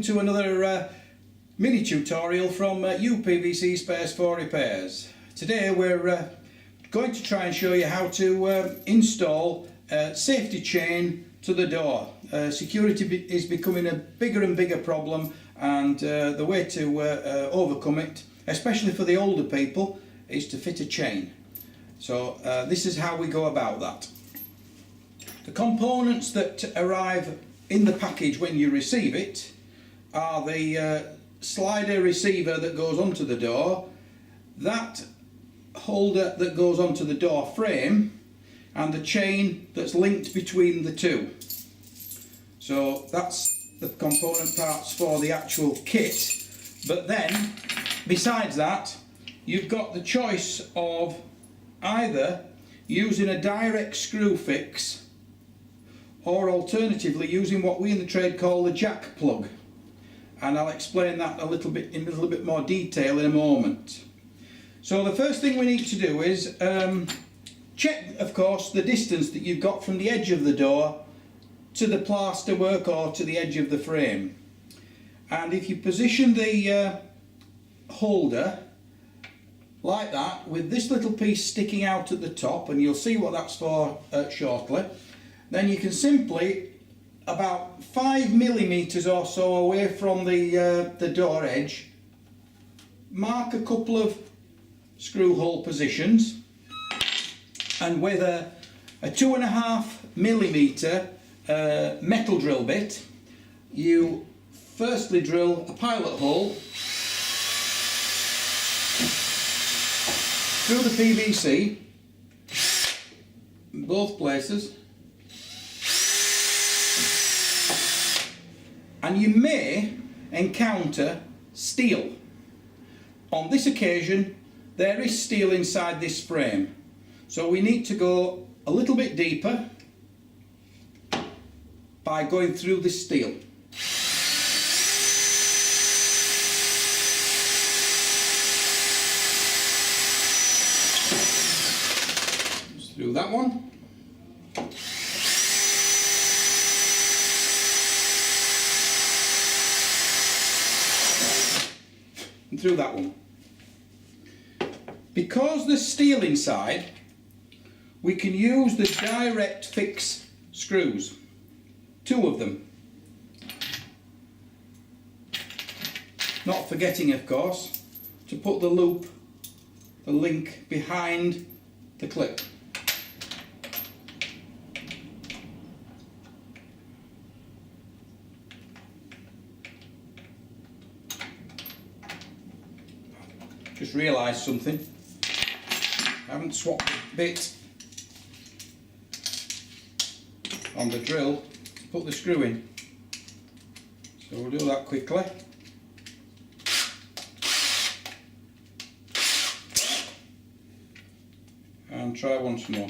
to another mini tutorial from UPVC Spares for Repairs. Today we're going to try and show you how to install a safety chain to the door. Security is becoming a bigger and bigger problem, and the way to overcome it, especially for the older people, is to fit a chain. So this is how we go about that. The components that arrive in the package when you receive it are the slider receiver that goes onto the door, that holder that goes onto the door frame, and the chain that's linked between the two. So that's the component parts for the actual kit. But then, besides that, you've got the choice of either using a direct screw fix, or alternatively using what we in the trade call the jack plug, and I'll explain that in a little bit more detail in a moment. So the first thing we need to do is check, of course, the distance that you've got from the edge of the door to the plaster work or to the edge of the frame. And if you position the holder like that, with this little piece sticking out at the top, and you'll see what that's for shortly, then you can simply, about 5 millimeters or so away from the door edge, mark a couple of screw hole positions, and with a 2.5 millimeter metal drill bit, you firstly drill a pilot hole through the PVC in both places. And you may encounter steel. On this occasion, there is steel inside this frame, so we need to go a little bit deeper by going through the steel. Just through that one. And through that one. Because there's steel inside, we can use the direct fix screws, 2 of them. Not forgetting, of course, to put the loop, the link, behind the clip. Just realised something. I haven't swapped the bit on the drill to put the screw in. So we'll do that quickly. And try once more.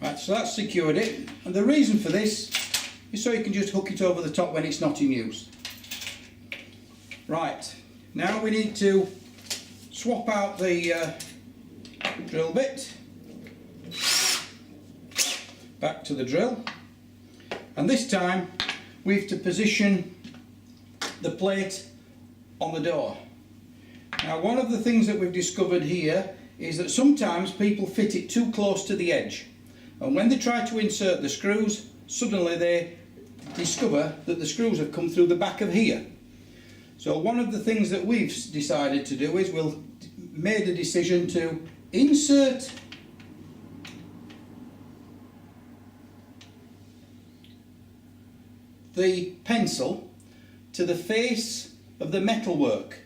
Right, so that's secured it, and the reason for this is so you can just hook it over the top when it's not in use. Right, now we need to swap out the drill bit, back to the drill, and this time we have to position the plate on the door. Now, one of the things that we've discovered here is that sometimes people fit it too close to the edge. And when they try to insert the screws, suddenly they discover that the screws have come through the back of here. So one of the things that we've decided to do is we'll made a decision to insert the pencil to the face of the metalwork,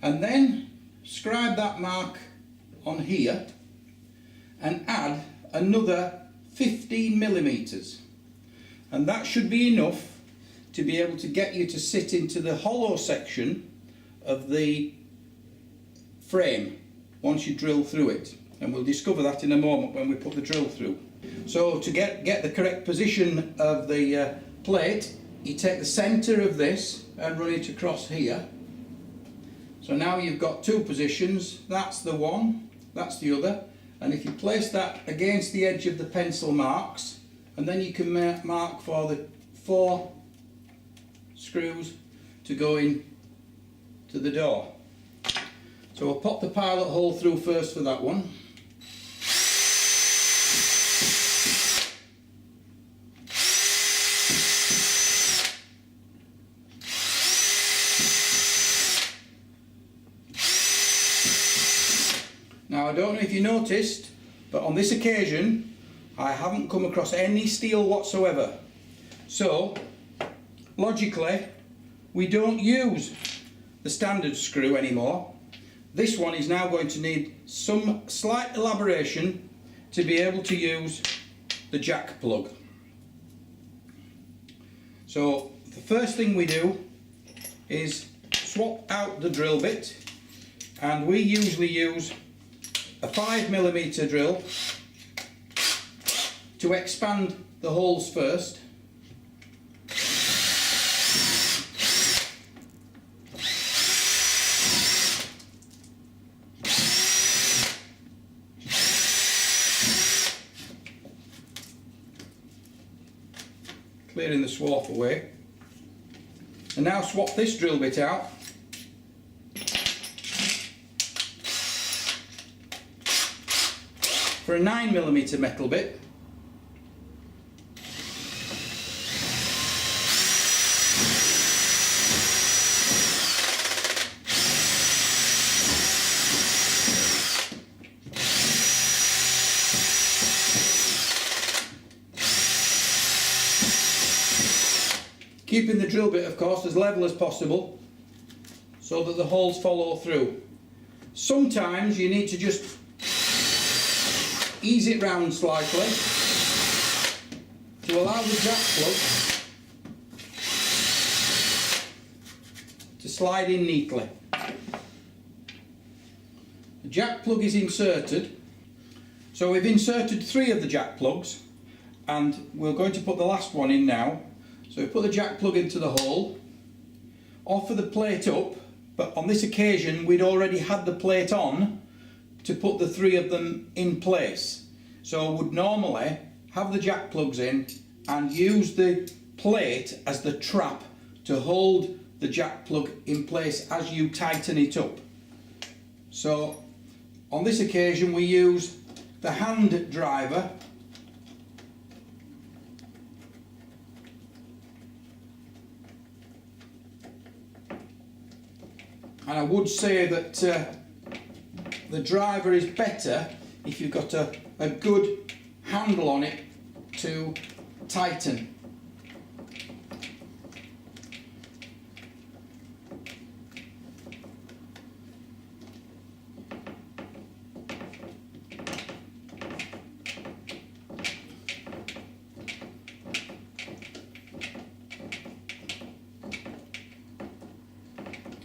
and then scribe that mark on here and add another 15 millimeters, and that should be enough to be able to get you to sit into the hollow section of the frame once you drill through it, and we'll discover that in a moment when we put the drill through. So to get the correct position of the plate, you take the centre of this and run it across here. So now you've got two positions, that's the one, that's the other, and if you place that against the edge of the pencil marks, and then you can mark for the 4 screws to go in to the door. So we'll pop the pilot hole through first for that one. Now I don't know if you noticed, but on this occasion I haven't come across any steel whatsoever. So logically we don't use the standard screw anymore. This one is now going to need some slight elaboration to be able to use the jack plug. So the first thing we do is swap out the drill bit, and we usually use a 5mm drill to expand the holes first. Clearing the swarf away, and now swap this drill bit out for a 9mm metal bit. Keeping the drill bit, of course, as level as possible so that the holes follow through. Sometimes you need to just ease it round slightly to allow the jack plug to slide in neatly. The jack plug is inserted, so we've inserted 3 of the jack plugs, and we're going to put the last one in now. So we put the jack plug into the hole, offer the plate up, but on this occasion we'd already had the plate on to put the 3 of them in place. So I would normally have the jack plugs in and use the plate as the trap to hold the jack plug in place as you tighten it up. So on this occasion we use the hand driver and I would say that the driver is better if you've got a good handle on it to tighten.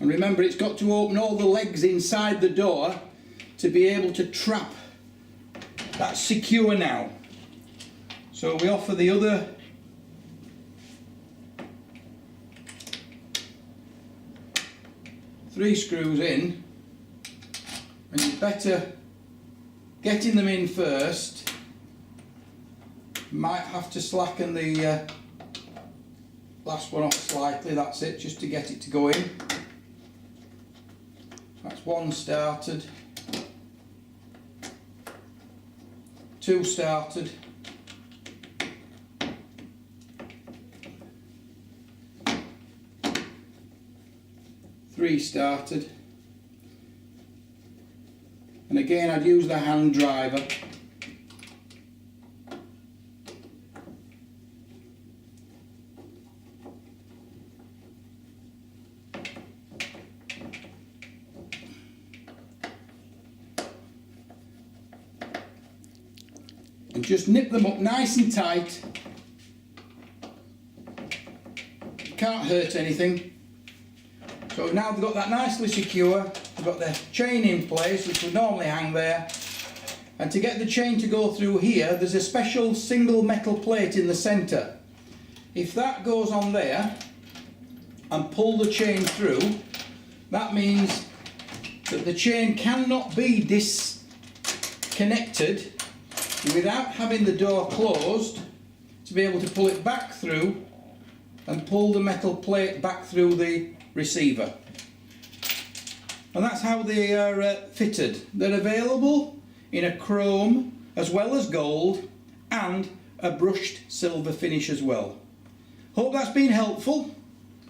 And remember, it's got to open all the legs inside the door to be able to trap. That's secure now. So we offer the other three screws in, and you better getting them in first. Might have to slacken the last one off slightly, that's it, just to get it to go in. That's one started, 2 started, 3 started, and again I'd use the hand driver and just nip them up nice and tight. Can't hurt anything. So now they've got that nicely secure, they've got their chain in place which would normally hang there, and to get the chain to go through here there's a special single metal plate in the centre. If that goes on there and pull the chain through, that means that the chain cannot be disconnected without having the door closed to be able to pull it back through and pull the metal plate back through the receiver. And that's how they are fitted. They're available in a chrome as well as gold and a brushed silver finish as well. Hope that's been helpful.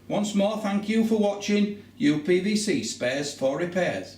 Once more, thank you for watching UPVC Spares for Repairs.